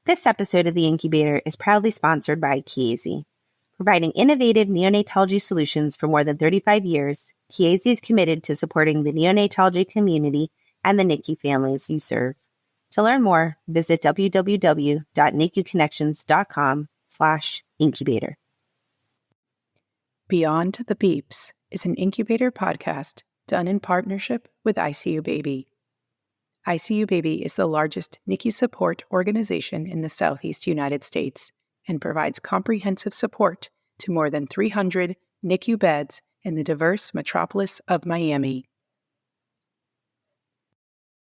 This episode of The Incubator is proudly sponsored by Chiesi. Providing innovative neonatology solutions for more than 35 years, Chiesi is committed to supporting the neonatology community and the NICU families you serve. To learn more, visit www.nicuconnections.com/incubator. Beyond the Beeps is an incubator podcast done in partnership with ICU Baby. ICU Baby is the largest NICU support organization in the Southeast United States and provides comprehensive support to more than 300 NICU beds in the diverse metropolis of Miami.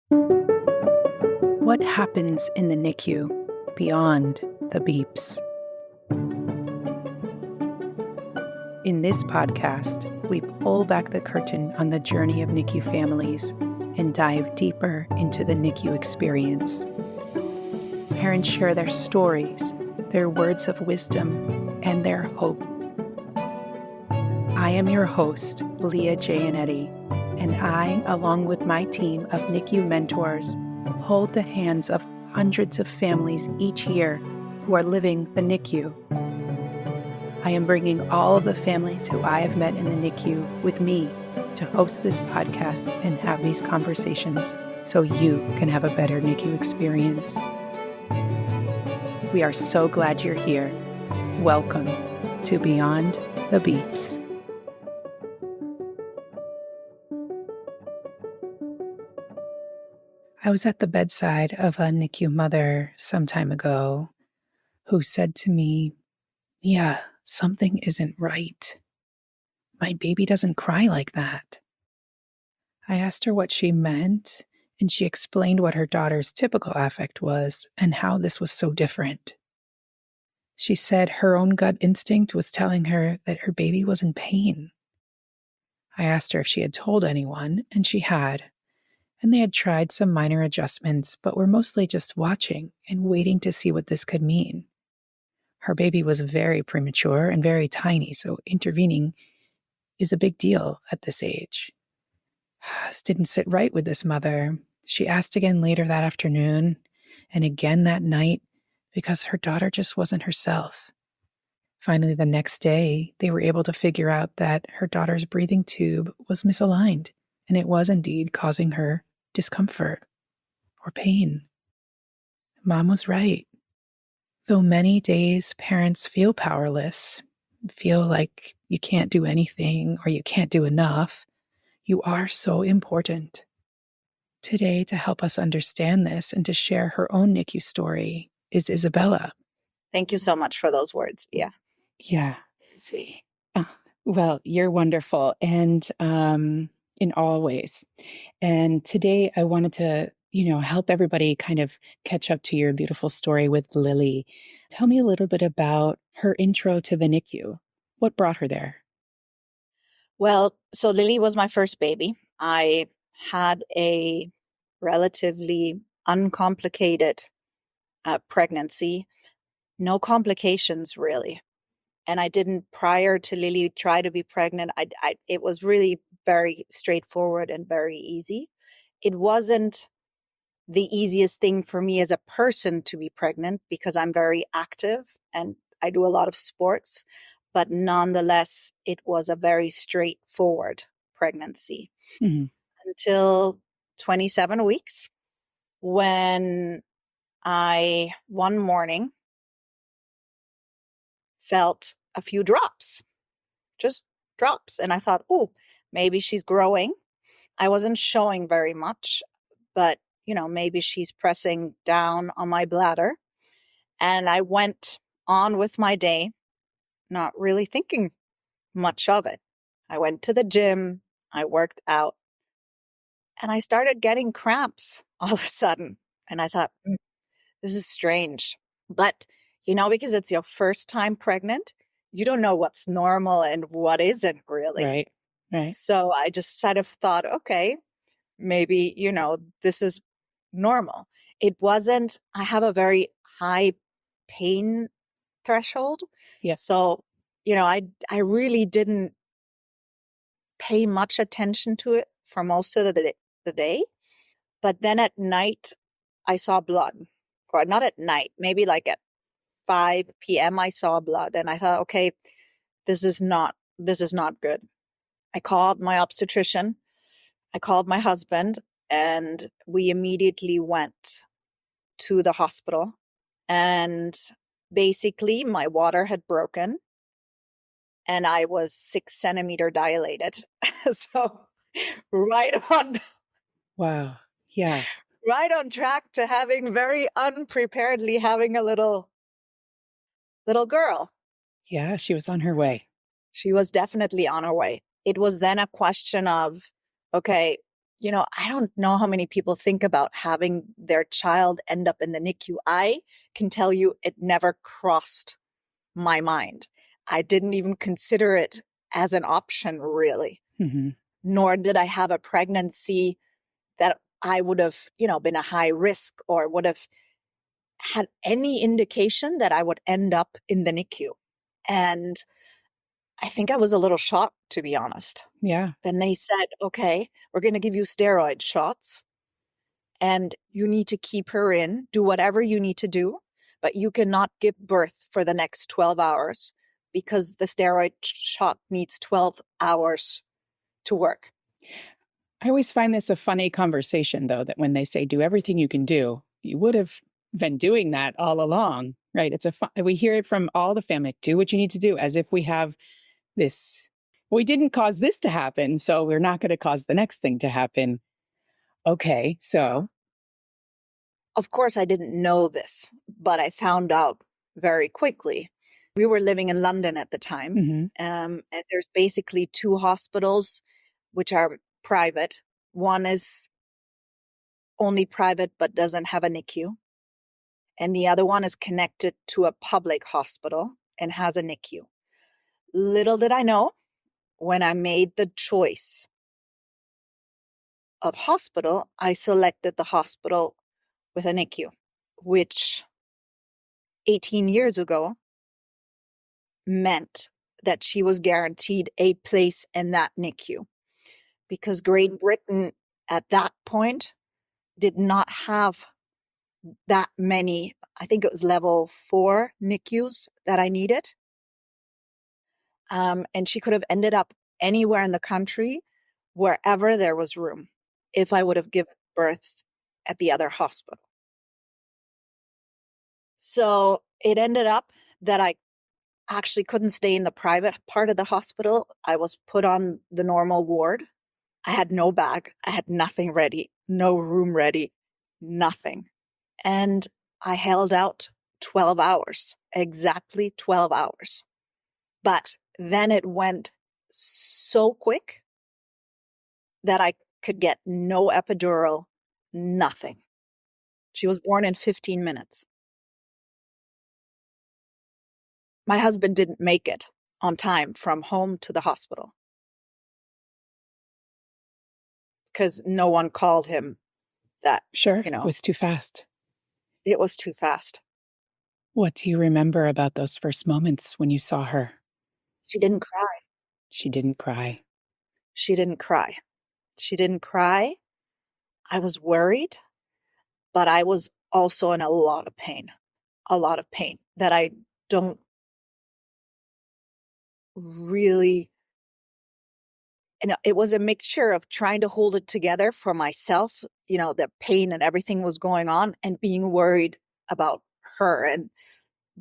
What happens in the NICU beyond the beeps? In this podcast, we pull back the curtain on the journey of NICU families and dive deeper into the NICU experience. Parents share their stories, their words of wisdom, and their hope. I am your host, Leah Gianetti, and I, along with my team of NICU mentors, hold the hands of hundreds of families each year who are living the NICU. I am bringing all of the families who I have met in the NICU with me to host this podcast and have these conversations so you can have a better NICU experience. We are so glad you're here. Welcome to Beyond the Beeps. I was at the bedside of a NICU mother some time ago who said to me, "Yeah, something isn't right. My baby doesn't cry like that." I asked her what she meant, and she explained what her daughter's typical affect was and how this was so different. She said her own gut instinct was telling her that her baby was in pain. I asked her if she had told anyone, and she had. And they had tried some minor adjustments, but were mostly just watching and waiting to see what this could mean. Her baby was very premature and very tiny, so intervening is a big deal at this age. This didn't sit right with this mother. She asked again later that afternoon and again that night because her daughter just wasn't herself. Finally, the next day, they were able to figure out that her daughter's breathing tube was misaligned, and it was indeed causing her discomfort or pain. Mom was right. Though many days parents feel powerless, feel like you can't do anything or you can't do enough, you are so important. Today, to help us understand this and to share her own NICU story is Isabella. Thank you so much for those words. Yeah. Yeah, sweet. Well, you're wonderful and in all ways. And today I wanted to, help everybody kind of catch up to your beautiful story with Lily. Tell me a little bit about her intro to the NICU. What brought her there? Well, so Lily was my first baby. I had a relatively uncomplicated pregnancy, no complications really. And I didn't, prior to Lily, try to be pregnant. It was really very straightforward and very easy. It wasn't the easiest thing for me as a person to be pregnant because I'm very active and I do a lot of sports, but nonetheless, it was a very straightforward pregnancy until 27 weeks when I, one morning, felt a few drops, just drops. And I thought, oh, maybe she's growing. I wasn't showing very much, but, maybe she's pressing down on my bladder. And I went on with my day, not really thinking much of it. I went to the gym, I worked out, and I started getting cramps all of a sudden. And I thought, this is strange. But, because it's your first time pregnant, you don't know what's normal and what isn't really. Right. So I just sort of thought, okay, maybe, this is normal. It wasn't, I have a very high pain threshold. Yeah. So, I really didn't pay much attention to it for most of the day. But then at night, I saw blood or not at night, maybe like at 5 p.m. I saw blood, and I thought, okay, this is not good. I called my obstetrician, I called my husband, and we immediately went to the hospital. And basically, my water had broken and I was 6 centimeter dilated. So right on, Wow. Yeah. right on track to having very unpreparedly having a little girl. Yeah. She was on her way. She was definitely on her way. It was then a question of, okay, I don't know how many people think about having their child end up in the NICU. I can tell you it never crossed my mind. I didn't even consider it as an option, really. Mm-hmm. Nor did I have a pregnancy that I would have, been a high risk or would have had any indication that I would end up in the NICU. And I think I was a little shocked, to be honest. Yeah. Then they said, okay, we're going to give you steroid shots and you need to keep her in, do whatever you need to do, but you cannot give birth for the next 12 hours because the steroid shot needs 12 hours to work. I always find this a funny conversation, though, that when they say do everything you can do, you would have been doing that all along, right? We hear it from all the family, do what you need to do, as if we have this, we didn't cause this to happen, so we're not going to cause the next thing to happen. Okay, so. Of course, I didn't know this, but I found out very quickly. We were living in London at the time, Mm-hmm. and there's basically two hospitals which are private. One is only private but doesn't have a NICU, and the other one is connected to a public hospital and has a NICU. Little did I know, when I made the choice of hospital, I selected the hospital with a NICU, which 18 years ago meant that she was guaranteed a place in that NICU, because Great Britain at that point did not have that many. I think it was level 4 NICUs that I needed. And she could have ended up anywhere in the country, wherever there was room, if I would have given birth at the other hospital. So it ended up that I actually couldn't stay in the private part of the hospital. I was put on the normal ward. I had no bag. I had nothing ready, no room ready, nothing. And I held out 12 hours, exactly 12 hours. But then it went so quick that I could get no epidural, nothing. She was born in 15 minutes. My husband didn't make it on time from home to the hospital because no one called him that. Sure, it was too fast. It was too fast. What do you remember about those first moments when you saw her? She didn't cry. She didn't cry. She didn't cry. She didn't cry. I was worried, but I was also in a lot of pain that I don't really, it was a mixture of trying to hold it together for myself, the pain and everything was going on, and being worried about her and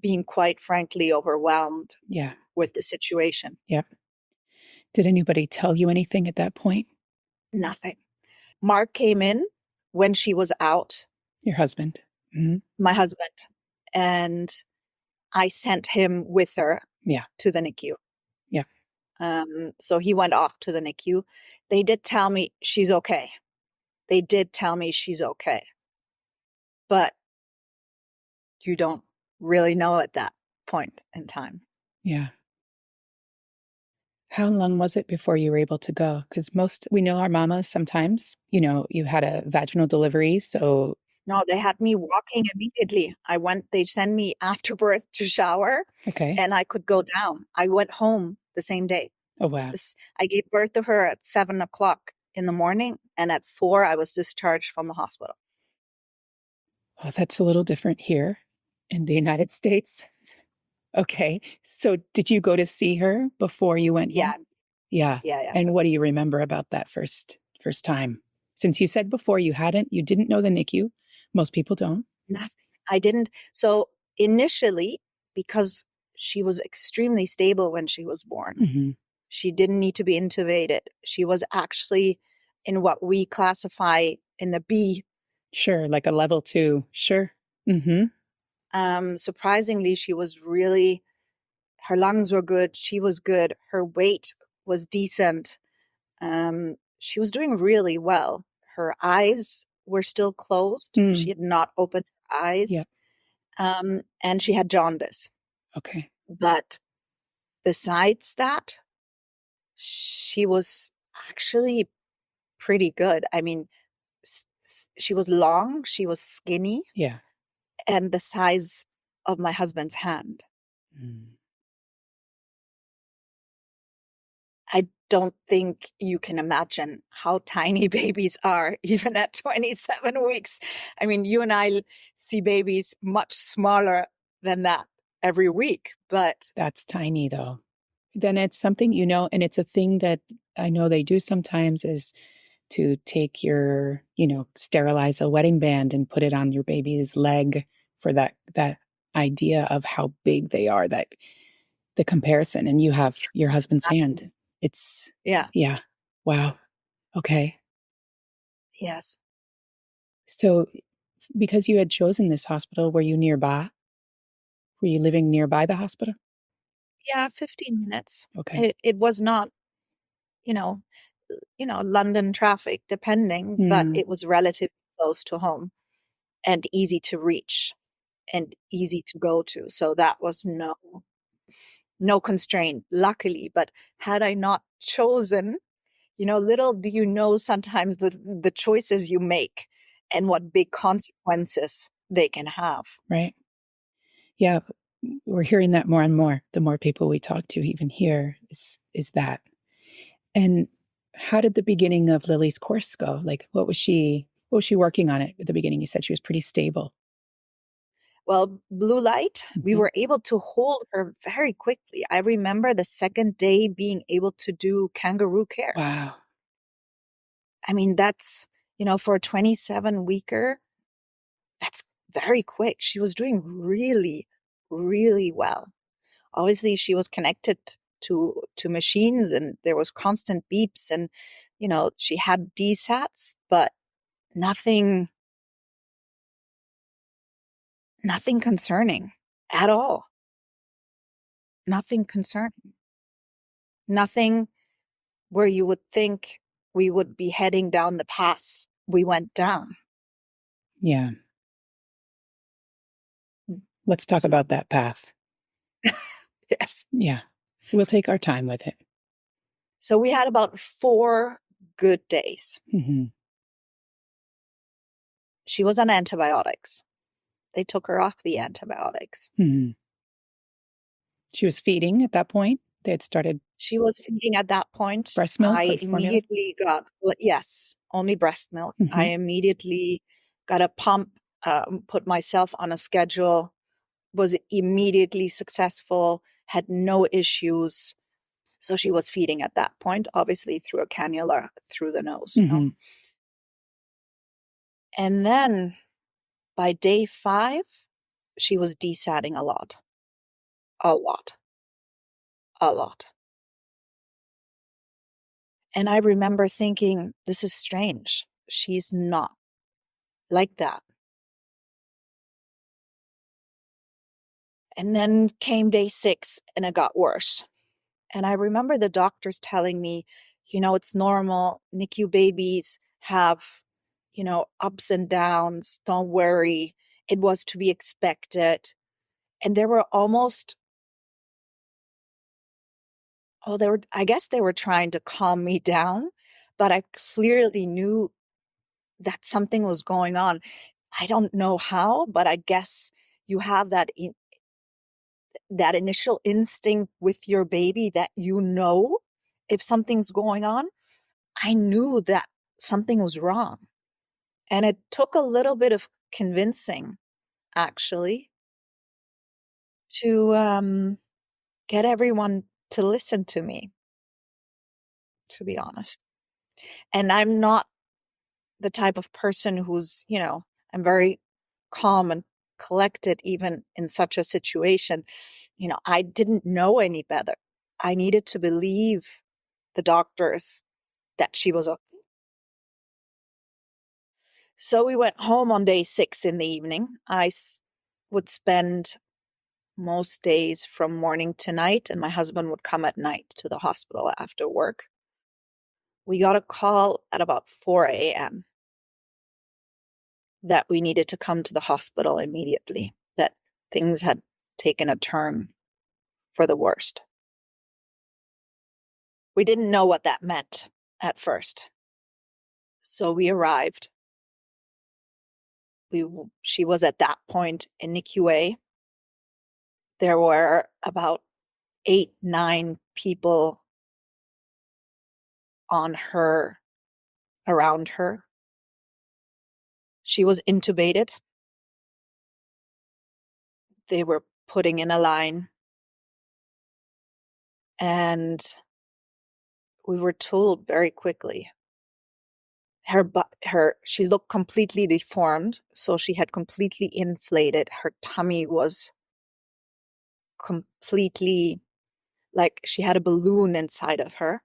being quite frankly overwhelmed with the situation. Yep. Did anybody tell you anything at that point? Nothing. Mark came in when she was out. Your husband? Mm-hmm. My husband. And I sent him with her to the NICU. Yeah. So he went off to the NICU. They did tell me she's okay. But you don't really know at that point in time. Yeah. How long was it before you were able to go? Because we know our mamas sometimes, you had a vaginal delivery, so. No, they had me walking immediately. They sent me after birth to shower. Okay. And I could go down. I went home the same day. Oh, wow. I gave birth to her at 7:00 in the morning. And at 4, I was discharged from the hospital. Oh, that's a little different here in the United States. Okay. So did you go to see her before you went Yeah, home? Yeah. yeah. And what do you remember about that first time? Since you said before you didn't know the NICU. Most people don't. Nothing. I didn't. So initially, because she was extremely stable when she was born, Mm-hmm. she didn't need to be intubated. She was actually in what we classify in the B. Sure, like a level 2. Sure. Mm-hmm. Surprisingly, her lungs were good. She was good. Her weight was decent. She was doing really well. Her eyes were still closed. She had not opened her eyes. Yep. And she had jaundice. Okay. But besides that, she was actually pretty good. I mean, she was long, she was skinny, Yeah. and the size of my husband's hand. Mm. I don't think you can imagine how tiny babies are, even at 27 weeks. I mean, you and I see babies much smaller than that every week, but That's tiny though. Then it's something, and it's a thing that I know they do sometimes is to take sterilize a wedding band and put it on your baby's leg for that idea of how big they are, that the comparison. And you have your husband's hand. It's, yeah, yeah. Wow. Okay. yes. So because you had chosen this hospital, were you nearby? Were you living nearby the hospital? Yeah, 15 minutes. Okay. It was not, you know, London traffic depending, but Mm, it was relatively close to home and easy to reach and easy to go to. So that was no constraint, luckily. But had I not chosen, little do you know sometimes the choices you make and what big consequences they can have. right. Yeah. We're hearing that more and more. The more people we talk to, even here, is that. And how did the beginning of Lily's course go? Like, what was she working on at the beginning? You said she was pretty stable. Well, blue light, we Mm-hmm. were able to hold her very quickly. I remember the second day being able to do kangaroo care. Wow. I mean, that's, for a 27 weeker, that's very quick. She was doing really, really well. Obviously, she was connected to machines and there was constant beeps and, she had DSATs, but nothing concerning at all. Nothing concerning. Nothing where you would think we would be heading down the path we went down. Yeah. Let's talk So, about that path. yes. Yeah. We'll take our time with it. So we had about 4 good days. Mm-hmm. She was on antibiotics. They took her off the antibiotics. Mm-hmm. She was feeding at that point. They had started She was feeding at that point. breast milk or I formula. immediately got, yes, only breast milk. Mm-hmm. I immediately got a pump, put myself on a schedule, was immediately successful, had no issues. So she was feeding at that point, obviously through a cannula through the nose. Mm-hmm. And then by day 5, she was desatting a lot. A lot. A lot. And I remember thinking, this is strange. She's not like that. And then came day 6 and it got worse. And I remember the doctors telling me, it's normal. NICU babies have, ups and downs. Don't worry. It was to be expected. And they were almost, I guess they were trying to calm me down, but I clearly knew that something was going on. I don't know how, but I guess you have that initial instinct with your baby that if something's going on. I knew that something was wrong. And it took a little bit of convincing, actually, to get everyone to listen to me, to be honest. And I'm not the type of person who's, I'm very calm and collected even in such a situation. I didn't know any better. I needed to believe the doctors that she was okay. So we went home on day 6 in the evening. I would spend most days from morning to night, and my husband would come at night to the hospital after work. We got a call at about 4 a.m. that we needed to come to the hospital immediately, that things had taken a turn for the worst. We didn't know what that meant at first. So we arrived. She was at that point in NICU. There were about 8, 9 people on her, around her. She was intubated. They were putting in a line. And we were told very quickly, she looked completely deformed. So she had completely inflated. Her tummy was completely like she had a balloon inside of her.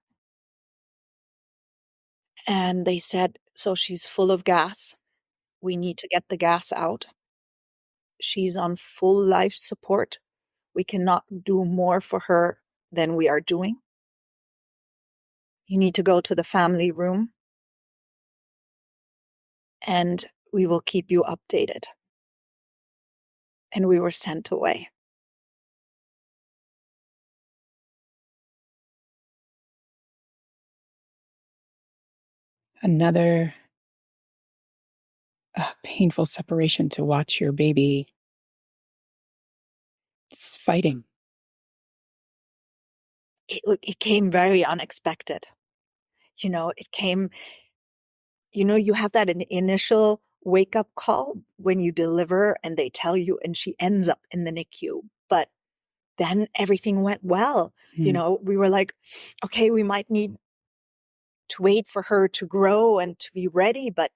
And they said, so she's full of gas. We need to get the gas out. She's on full life support. We cannot do more for her than we are doing. You need to go to the family room and we will keep you updated. And we were sent away. Another painful separation to watch your baby fighting. It came very unexpected. It came, you have that initial wake up call when you deliver and they tell you, and she ends up in the NICU. But then everything went well. We were like, okay, we might need to wait for her to grow and to be ready, but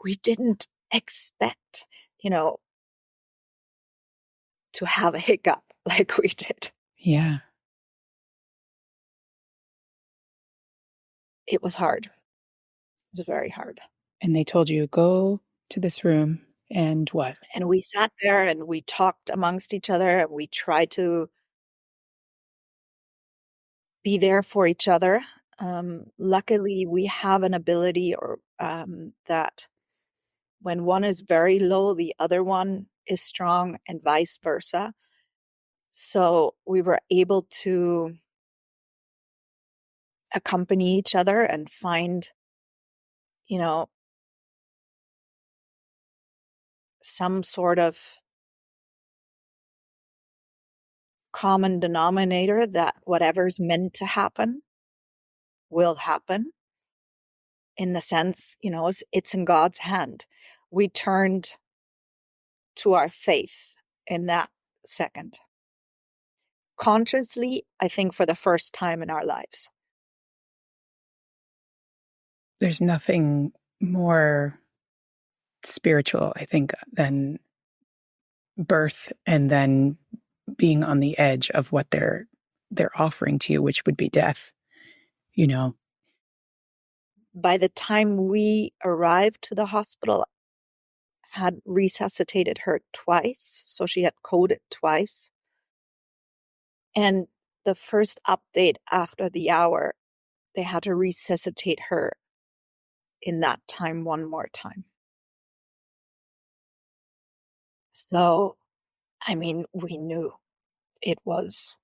we didn't expect, to have a hiccup like we did. Yeah. It was hard. It was very hard. And they told you, go to this room and what? And we sat there and we talked amongst each other and we tried to be there for each other. Luckily, we have an ability that when one is very low, the other one is strong and vice versa. So we were able to accompany each other and find, some sort of common denominator that whatever's meant to happen will happen. In the sense, it's in God's hand. We turned to our faith in that second. Consciously, I think for the first time in our lives. There's nothing more spiritual, I think, than birth and then being on the edge of what they're offering to you, which would be death, By the time we arrived to the hospital, had resuscitated her twice. So she had coded twice. And the first update after the hour, they had to resuscitate her in that time one more time. So, we knew it was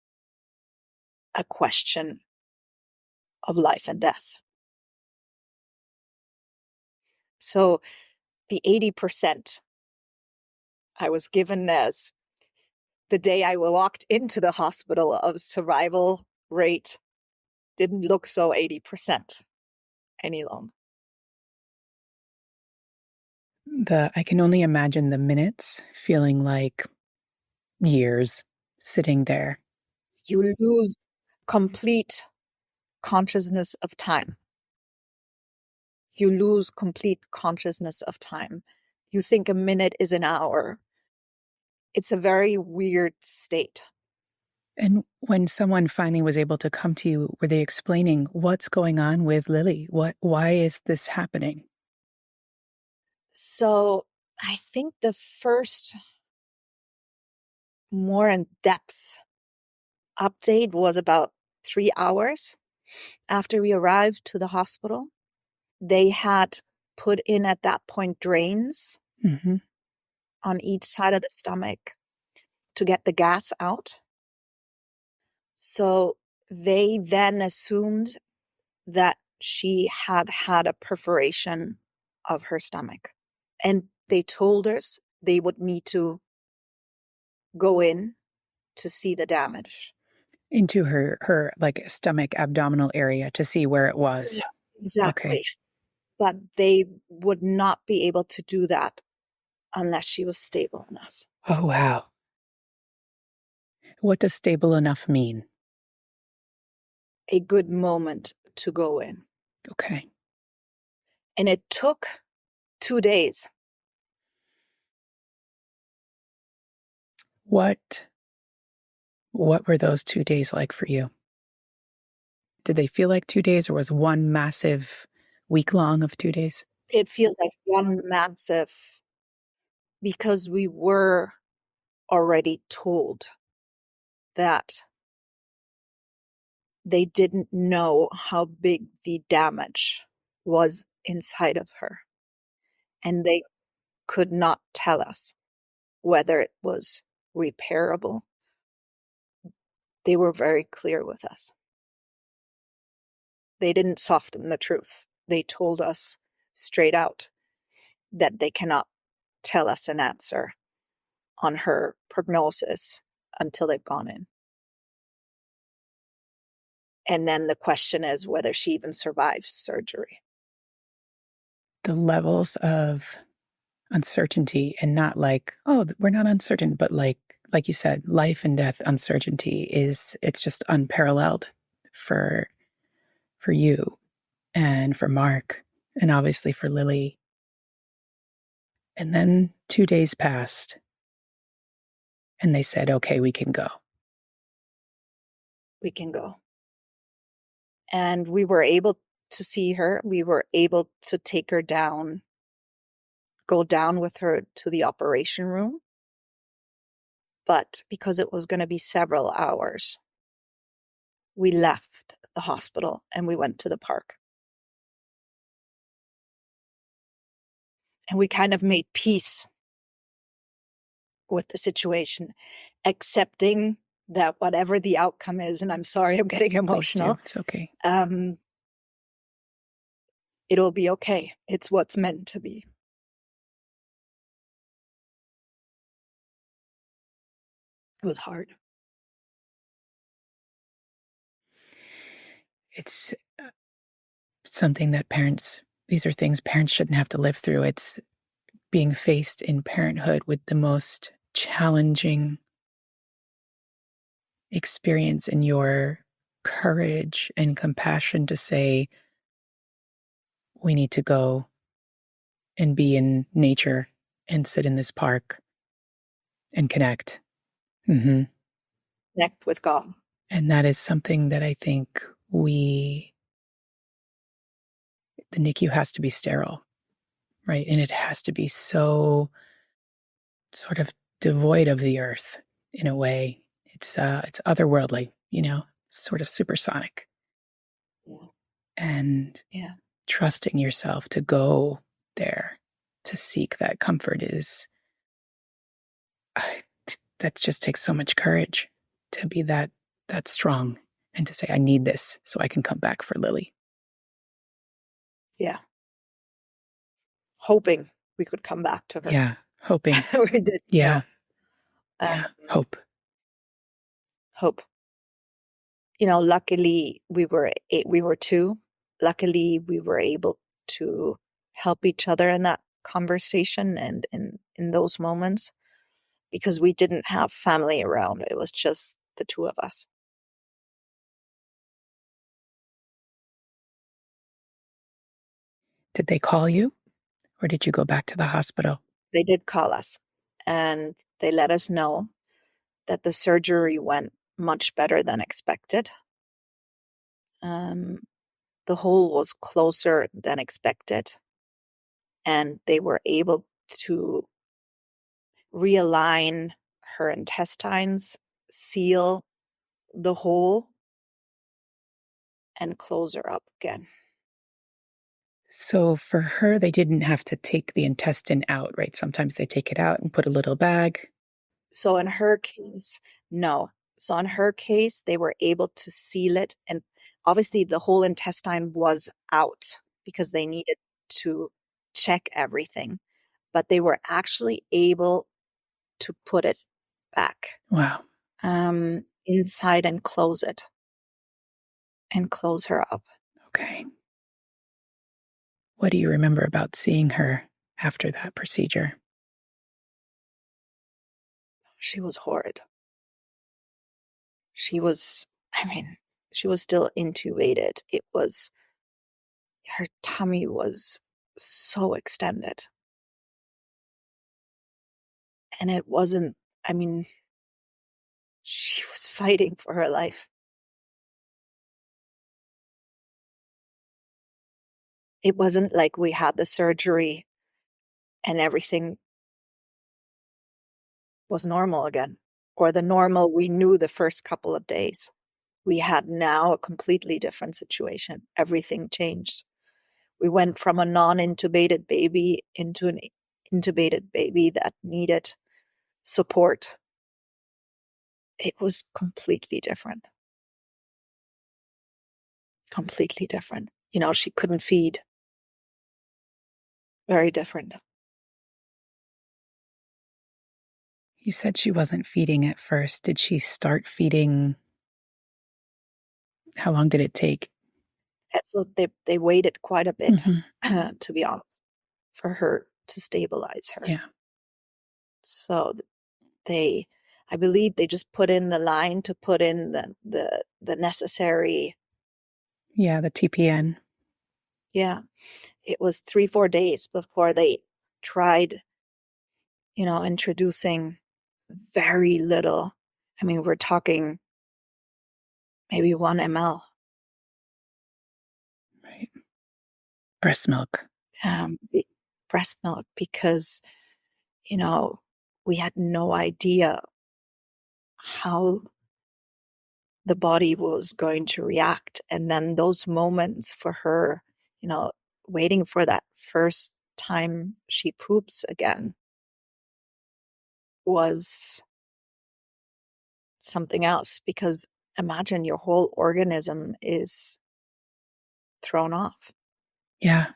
a question of life and death. So the 80% I was given as the day I walked into the hospital of survival rate didn't look so 80% any longer. I can only imagine the minutes feeling like years sitting there. You lose complete consciousness of time. You lose complete consciousness of time. You think a minute is an hour. It's a very weird state. And when someone finally was able to come to you, were they explaining what's going on with Lily? Why is this happening? So I think the first more in-depth update was about 3 hours after we arrived to the hospital. They had put in at that point drains Mm-hmm. on each side of the stomach to get the gas out. So they then assumed that she had had a perforation of her stomach. And they told us they would need to go in to see the damage. Into her like stomach abdominal area to see where it was. Yeah, exactly. Okay. But they would not be able to do that unless she was stable enough. Oh, wow. What does stable enough mean? A good moment to go in. Okay. And it took 2 days. What were those 2 days like for you? Did they feel like 2 days, or was one massive week long of 2 days? It feels like one massive, because we were already told that they didn't know how big the damage was inside of her. And they could not tell us whether it was repairable. They were very clear with us. They didn't soften the truth. They told us straight out that they cannot tell us an answer on her prognosis until they've gone in. And then the question is whether she even survives surgery. The levels of uncertainty, and not like, oh, we're not uncertain, but like you said, life and death uncertainty it's just unparalleled for you and for Mark and obviously for Lily. And then 2 days passed and they said, okay, we can go. We can go. And we were able to see her. We were able to take her down, go down with her to the operation room. But because it was going to be several hours, we left the hospital and we went to the park. And we kind of made peace with the situation, accepting that whatever the outcome is, and I'm sorry I'm getting emotional. It's okay. It'll be okay. It's what's meant to be. It was hard. It's something that these are things parents shouldn't have to live through. It's being faced in parenthood with the most challenging experience, and your courage and compassion to say, we need to go and be in nature and sit in this park and connect. Mm-hmm. Connect with God. And that is something that I think the NICU has to be sterile, right? And it has to be so sort of devoid of the earth in a way. It's otherworldly, sort of supersonic. Yeah. And trusting yourself to go there to seek that comfort that just takes so much courage to be that strong and to say, I need this so I can come back for Lily. Yeah. Hoping we could come back to her. Yeah. Hoping. We did. Yeah. Yeah. Hope. Luckily we were two. Luckily we were able to help each other in that conversation and in those moments, because we didn't have family around. It was just the two of us. Did they call you or did you go back to the hospital? They did call us, and they let us know that the surgery went much better than expected. The hole was closer than expected, and they were able to realign her intestines, seal the hole, and close her up again. So for her, they didn't have to take the intestine out, right? Sometimes they take it out and put a little bag. So in her case, no. So in her case, they were able to seal it. And obviously the whole intestine was out because they needed to check everything. But they were actually able to put it back Wow. inside and close it and close her up. Okay. What do you remember about seeing her after that procedure? She was horrid. She was, she was still intubated. Her tummy was so extended. And it wasn't, she was fighting for her life. It wasn't like we had the surgery and everything was normal again, or the normal we knew the first couple of days. We had now a completely different situation. Everything changed. We went from a non-intubated baby into an intubated baby that needed support. It was completely different. Completely different. She couldn't feed. Very different. You said she wasn't feeding at first. Did she start feeding? How long did it take? And so they waited quite a bit, to be honest, for her to stabilize her. Yeah. So I believe they just put in the line to put in the necessary. Yeah, the TPN. Yeah. It was 3-4 days before they tried, introducing very little. We're talking maybe 1 ml. Right. Breast milk. Breast milk, because, we had no idea how the body was going to react. And then those moments for her, waiting for that first time she poops again was something else, because imagine your whole organism is thrown off. Yeah.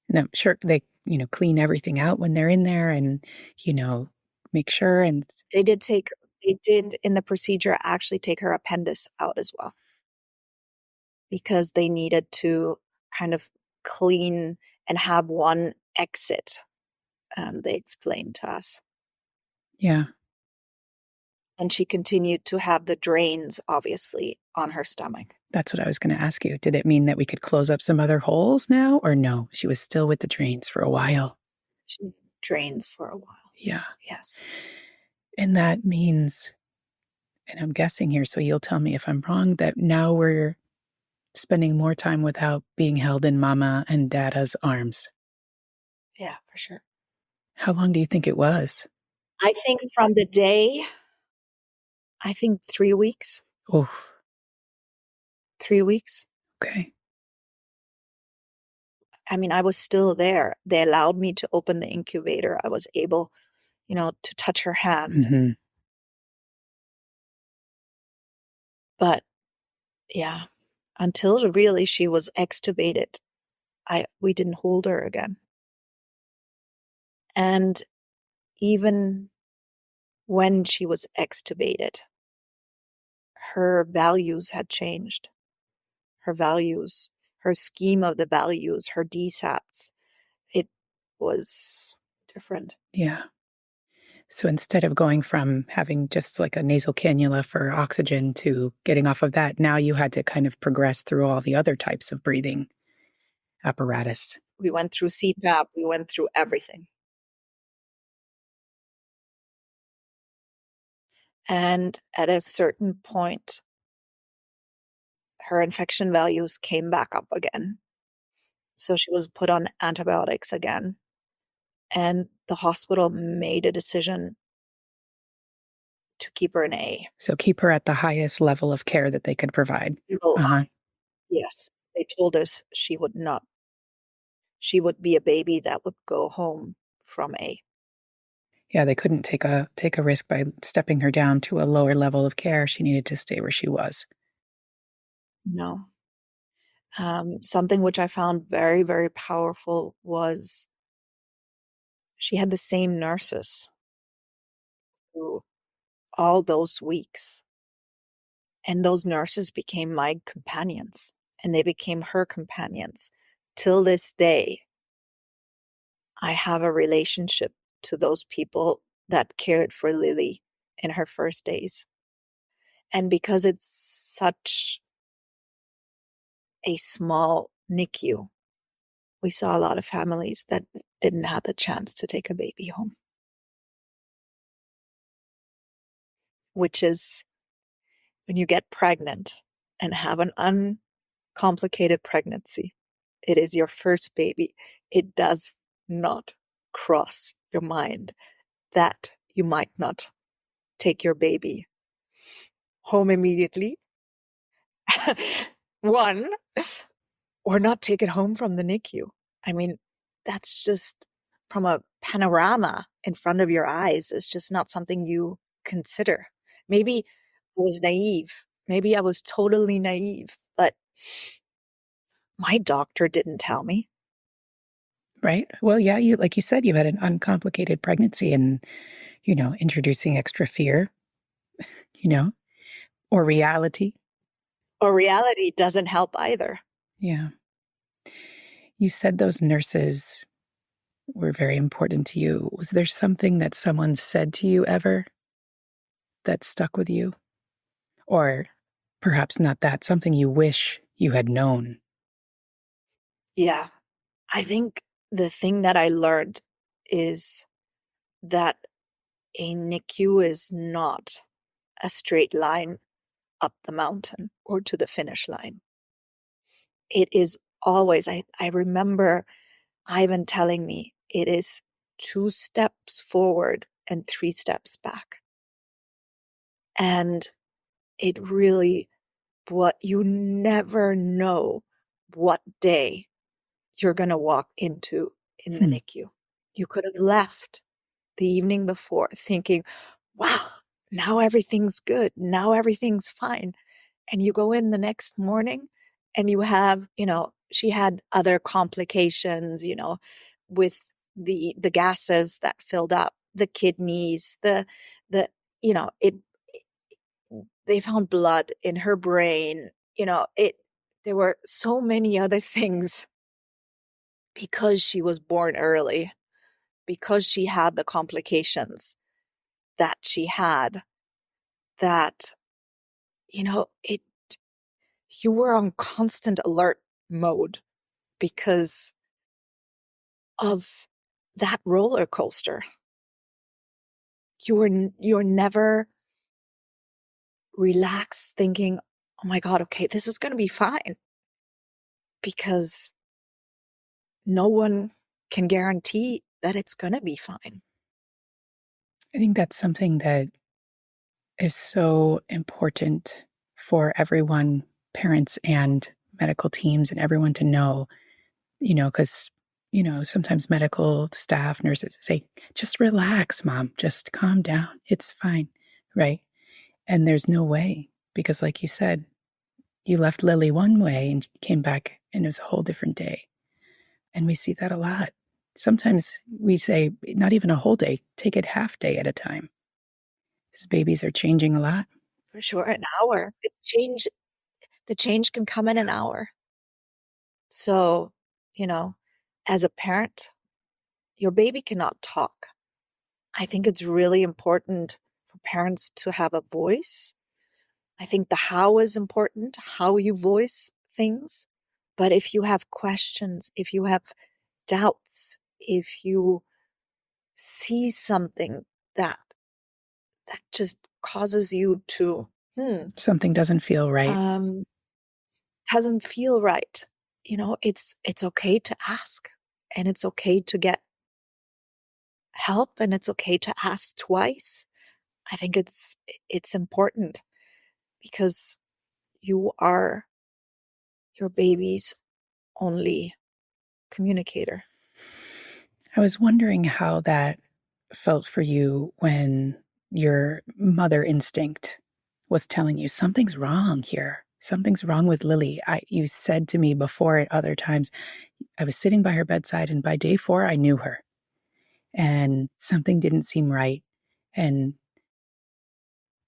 And I'm sure they, clean everything out when they're in there and, make sure. And They did in the procedure actually take her appendix out as well, because they needed to kind of clean and have one exit. They explained to us. yeah. And she continued to have the drains, obviously, on her stomach. That's what I was going to ask you. Did it mean that we could close up some other holes now or no? She was still with the drains for a while. She drains for a while. Yeah. Yes. And that means, and I'm guessing here, so you'll tell me if I'm wrong, that now we're spending more time without being held in mama and dada's arms. Yeah, for sure. How long do you think it was? I think from the day, 3 weeks. Oh, 3 weeks. okay. I was still there. They allowed me to open the incubator. I was able, to touch her hand. Mm-hmm. But yeah, until really she was extubated, we didn't hold her again. And even when she was extubated, her values had changed. Her values, her scheme of the values, her DSATs, was different. Yeah. So instead of going from having just like a nasal cannula for oxygen to getting off of that, now you had to kind of progress through all the other types of breathing apparatus. We went through CPAP, we went through everything. And at a certain point, her infection values came back up again. So she was put on antibiotics again. And the hospital made a decision to keep her an A. So keep her at the highest level of care that they could provide. Well, yes, they told us she would be a baby that would go home from A. Yeah, they couldn't take a risk by stepping her down to a lower level of care. She needed to stay where she was. No. Something which I found very, very powerful was she had the same nurses through all those weeks. And those nurses became my companions, and they became her companions. Till this day, I have a relationship to those people that cared for Lily in her first days. And because it's such a small NICU, we saw a lot of families that didn't have the chance to take a baby home. Which is when you get pregnant and have an uncomplicated pregnancy, it is your first baby. It does not cross your mind that you might not take your baby home immediately. One, or not take it home from the NICU. I mean, that's just from a panorama in front of your eyes. It's just not something you consider. Maybe I was naive. Maybe I was totally naive, but my doctor didn't tell me. Right. Well, yeah, like you said, you had an uncomplicated pregnancy and, introducing extra fear, or reality. Or reality doesn't help either. Yeah. You said those nurses were very important to you. Was there something that someone said to you ever that stuck with you? Or perhaps not that, something you wish you had known? Yeah. I think the thing that I learned is that a NICU is not a straight line up the mountain or to the finish line. It is always, I remember Ivan telling me, it is 2 steps forward and 3 steps back. And it really, you never know what day you're going to walk into in the NICU. You could have left the evening before thinking, wow, now everything's good. Now everything's fine. And you go in the next morning and you have, she had other complications, with the gases that filled up the kidneys, they found blood in her brain, there were so many other things because she was born early, because she had the complications that she had, that, you were on constant alert mode because of that roller coaster. You're never relaxed thinking, oh my God, okay, this is going to be fine. Because no one can guarantee that it's going to be fine. I think that's something that is so important for everyone, parents and medical teams, and everyone to know, because, sometimes medical staff, nurses say, just relax, mom, just calm down. It's fine. Right. And there's no way, because like you said, you left Lily one way and came back and it was a whole different day. And we see that a lot. Sometimes we say, not even a whole day, take it half day at a time. Because babies are changing a lot. For sure, an hour. The change can come in an hour. So, as a parent, your baby cannot talk. I think it's really important for parents to have a voice. I think the how is important, how you voice things. But if you have questions, if you have doubts, if you see something that just causes you to, Something doesn't feel right. Doesn't feel right, it's okay to ask, and it's okay to get help, and it's okay to ask twice. I think it's important, because you are your baby's only communicator. I was wondering how that felt for you when your mother instinct was telling you something's wrong here. Something's wrong with Lily. You said to me before at other times, I was sitting by her bedside, and by day 4, I knew her, and something didn't seem right. And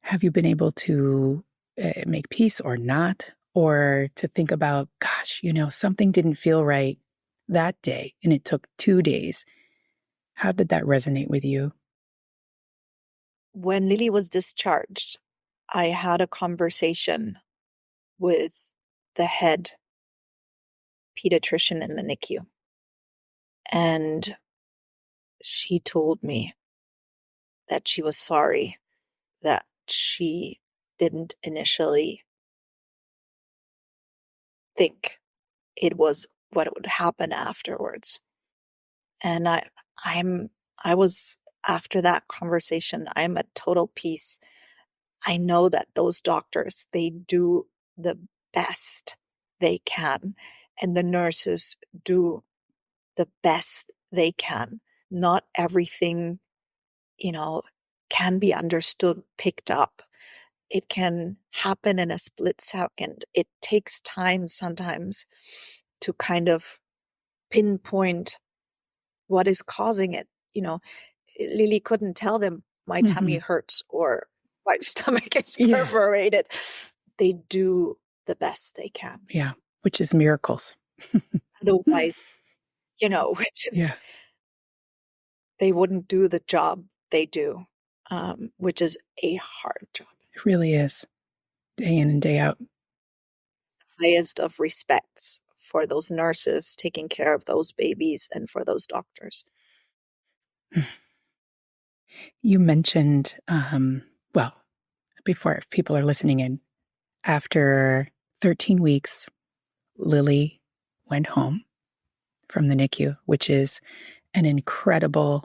have you been able to make peace or not? Or to think about, gosh, something didn't feel right that day, and it took 2 days. How did that resonate with you? When Lily was discharged, I had a conversation with the head pediatrician in the NICU. And she told me that she was sorry that she didn't initially think it was what would happen afterwards. And I was, after that conversation, I'm at total peace. I know that those doctors, they do the best they can, and the nurses do the best they can. Not everything, can be understood, picked up. It can happen in a split second. It takes time sometimes to kind of pinpoint what is causing it. Lily couldn't tell them my tummy hurts or my stomach is perforated. They do the best they can. Yeah, which is miracles. Otherwise, which is, they wouldn't do the job they do, which is a hard job. It really is, day in and day out. Highest of respects for those nurses taking care of those babies and for those doctors. You mentioned, well, before, if people are listening in, after 13 weeks, Lily went home from the NICU, which is an incredibly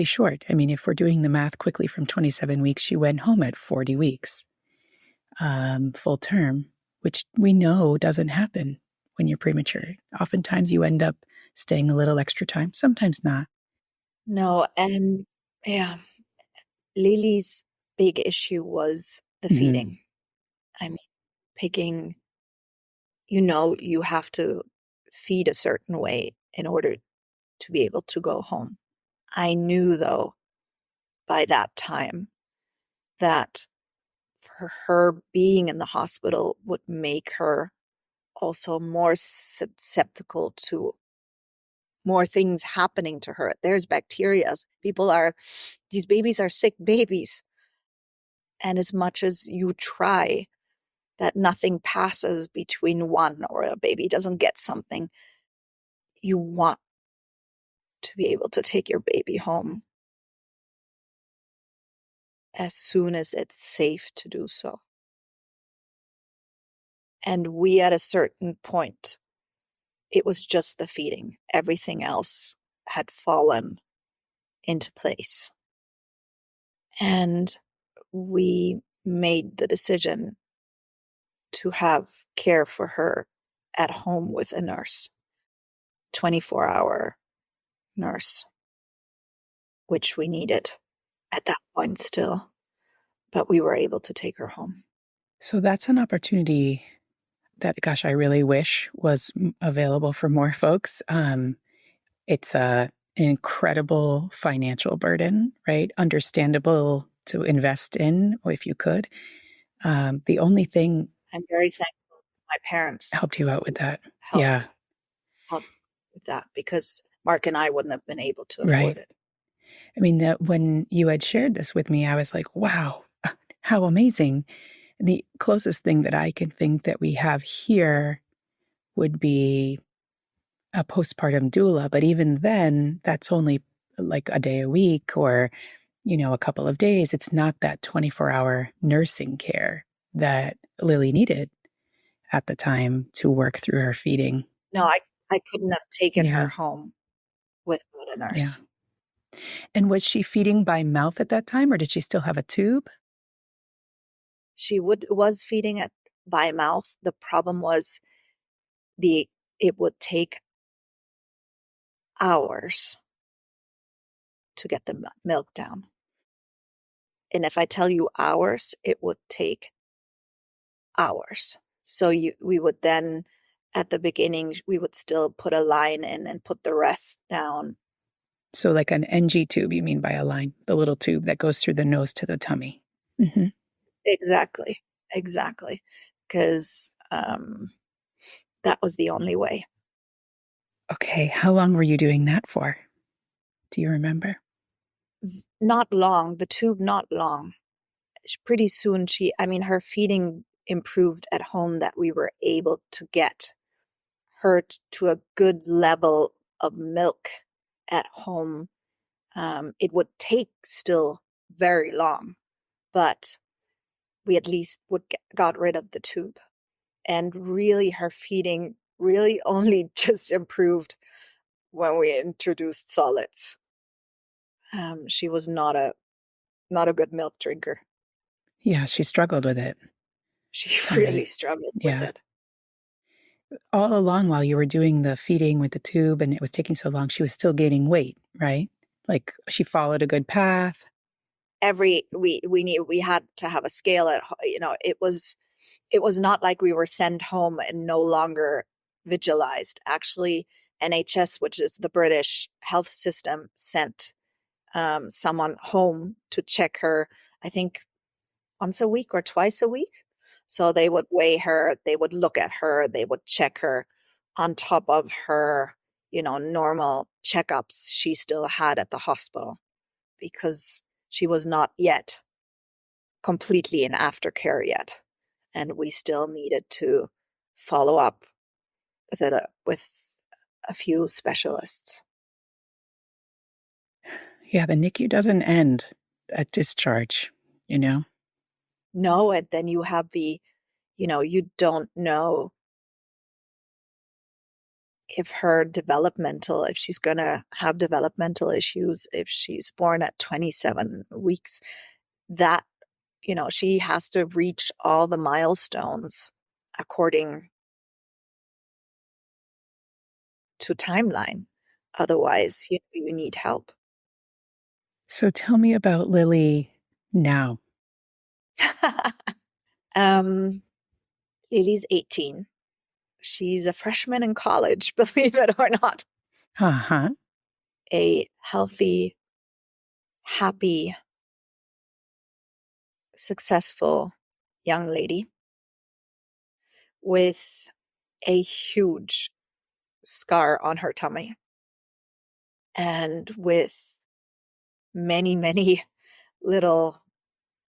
short. I mean, if we're doing the math quickly, from 27 weeks, she went home at 40 weeks, full term, which we know doesn't happen when you're premature. Oftentimes you end up staying a little extra time, sometimes not. No, and Lily's big issue was the feeding. I mean, picking, you have to feed a certain way in order to be able to go home. I knew, though, by that time, that for her being in the hospital would make her also more susceptible to more things happening to her. There's bacteria. These babies are sick babies. And as much as you try that nothing passes between one, or a baby doesn't get something, you want to be able to take your baby home as soon as it's safe to do so. And we, at a certain point, it was just the feeding. Everything else had fallen into place. And we made the decision to have care for her at home with a nurse, 24-hour nurse, which we needed at that point still, but we were able to take her home. So that's an opportunity that, gosh, I really wish was available for more folks. It's an incredible financial burden, right? Understandable to invest in if you could. The only thing, I'm very thankful my parents helped you out with that. helped with that, because Mark and I wouldn't have been able to afford Right. it. I mean, that when you had shared this with me, I was like, wow, how amazing. The closest thing that I can think that we have here would be a postpartum doula. But even then, that's only like a day a week or, a couple of days. It's not that 24-hour nursing care that Lily needed at the time to work through her feeding. No, I couldn't have taken her Yeah. home without a Yeah. nurse. And was she feeding by mouth at that time, or did she still have a tube? She was feeding it by mouth. The problem was it would take hours to get the milk down. And if I tell you hours, it would take hours. So we would then, at the beginning, we would still put a line in and put the rest down. So, like an NG tube, you mean by a line, the little tube that goes through the nose to the tummy. Mm-hmm. Exactly. Because that was the only way. Okay. How long were you doing that for? Do you remember? Not long, the tube, not long. Pretty soon her feeding improved at home, that we were able to get her to a good level of milk at home. It would take still very long, but we at least got rid of the tube. And really, her feeding really only just improved when we introduced solids. She was not a good milk drinker. Yeah, she struggled with it. She Tell really me. struggled with Yeah. it. All along while you were doing the feeding with the tube and it was taking so long, she was still gaining weight, right? Like she followed a good path. We knew we had to have a scale it was not like we were sent home and no longer vigilized. Actually, NHS, which is the British health system, sent someone home to check her, I think once a week or twice a week. So they would weigh her, they would look at her, they would check her on top of her, normal checkups she still had at the hospital, because she was not yet completely in aftercare yet. And we still needed to follow up with a few specialists. Yeah, the NICU doesn't end at discharge, you know? No, and then you have you don't know if if she's going to have developmental issues, if she's born at 27 weeks, that, she has to reach all the milestones according to timeline. Otherwise, you need help. So tell me about Lily now. Lily's 18. She's a freshman in college, believe it or not. Uh-huh. A healthy, happy, successful young lady with a huge scar on her tummy and with many, many little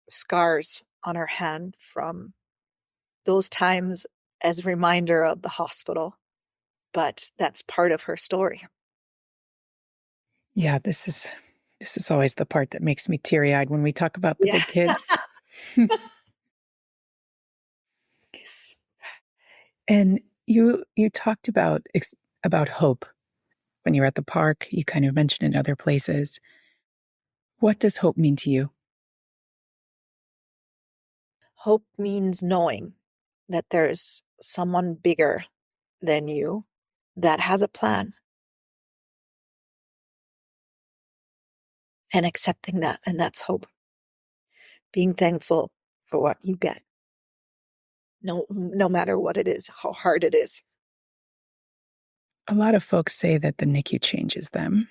scars on her hand from those times as a reminder of the hospital. But that's part of her story. Yeah, this is always the part that makes me teary-eyed when we talk about the Yeah. big kids. And you talked about hope when you were at the park. You kind of mentioned in other places. What does hope mean to you? Hope means knowing that there's someone bigger than you that has a plan, and accepting that. And that's hope. Being thankful for what you get. No matter what it is, how hard it is. A lot of folks say that the NICU changes them.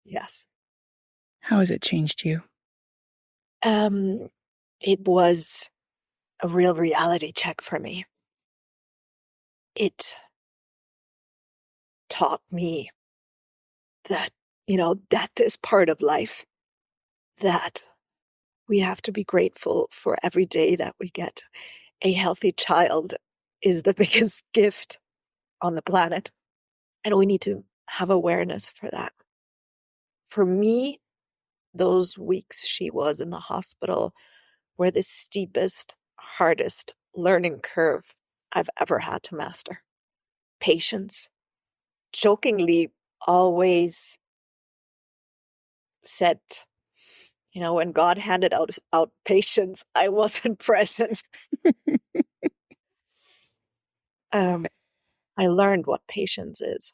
Yes. How has it changed you? It was a real reality check for me. It taught me that, death is part of life, that we have to be grateful for every day that we get a healthy child is the biggest gift on the planet. And we need to have awareness for that. For me, those weeks she was in the hospital were the steepest, hardest learning curve I've ever had to master. Patience. Jokingly always said, when God handed out patience, I wasn't present. I learned what patience is.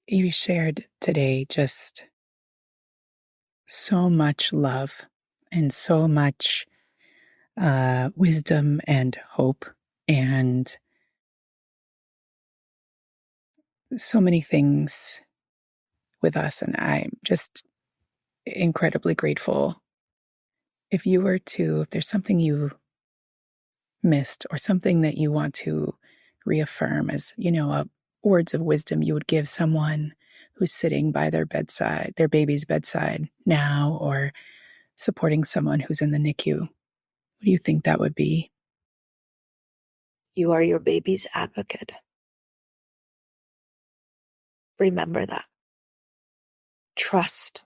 You shared today just so much love and so much wisdom and hope and so many things with us. And I'm just incredibly grateful. If there's something you missed or something that you want to reaffirm as, words of wisdom you would give someone who's sitting by their bedside, their baby's bedside now, or supporting someone who's in the NICU, what do you think that would be? You are your baby's advocate. Remember that. Trust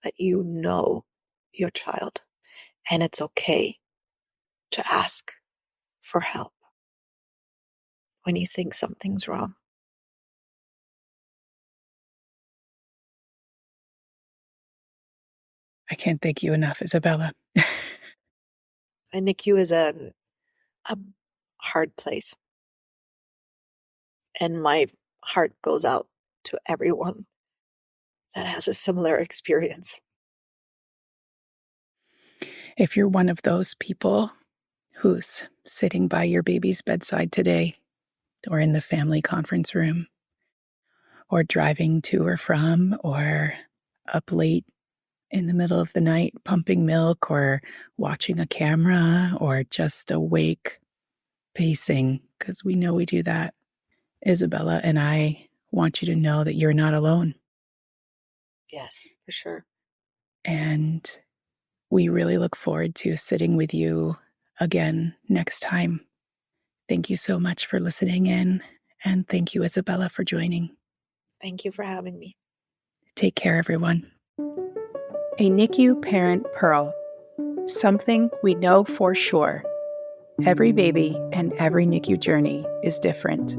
that you know your child, and it's okay to ask for help when you think something's wrong. I can't thank you enough, Isabella. A NICU is a hard place. And my heart goes out to everyone that has a similar experience. If you're one of those people who's sitting by your baby's bedside today, or in the family conference room, or driving to or from, or up late in the middle of the night pumping milk, or watching a camera, or just awake pacing, because we know we do that, Isabella and I want you to know that you're not alone. Yes, for sure. And we really look forward to sitting with you again next time. Thank you so much for listening in. And thank you, Isabella, for joining. Thank you for having me. Take care, everyone. A NICU parent pearl. Something we know for sure. Every baby and every NICU journey is different.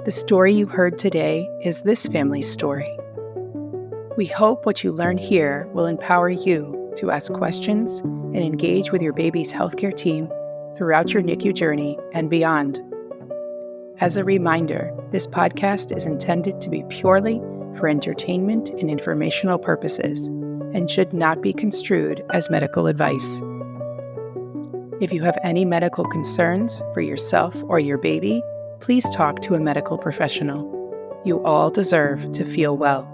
The story you heard today is this family's story. We hope what you learn here will empower you to ask questions and engage with your baby's healthcare team throughout your NICU journey and beyond. As a reminder, this podcast is intended to be purely for entertainment and informational purposes and should not be construed as medical advice. If you have any medical concerns for yourself or your baby, please talk to a medical professional. You all deserve to feel well.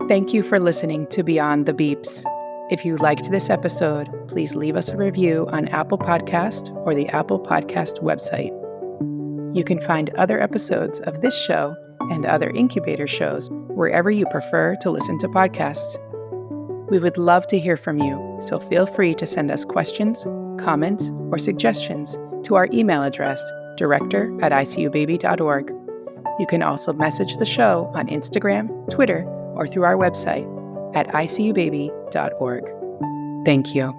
Thank you for listening to Beyond the Beeps. If you liked this episode, please leave us a review on Apple Podcast or the Apple Podcast website. You can find other episodes of this show and other incubator shows wherever you prefer to listen to podcasts. We would love to hear from you, so feel free to send us questions, comments, or suggestions to our email address, director@icubaby.org. You can also message the show on Instagram, Twitter, or through our website at icubaby.org. Thank you.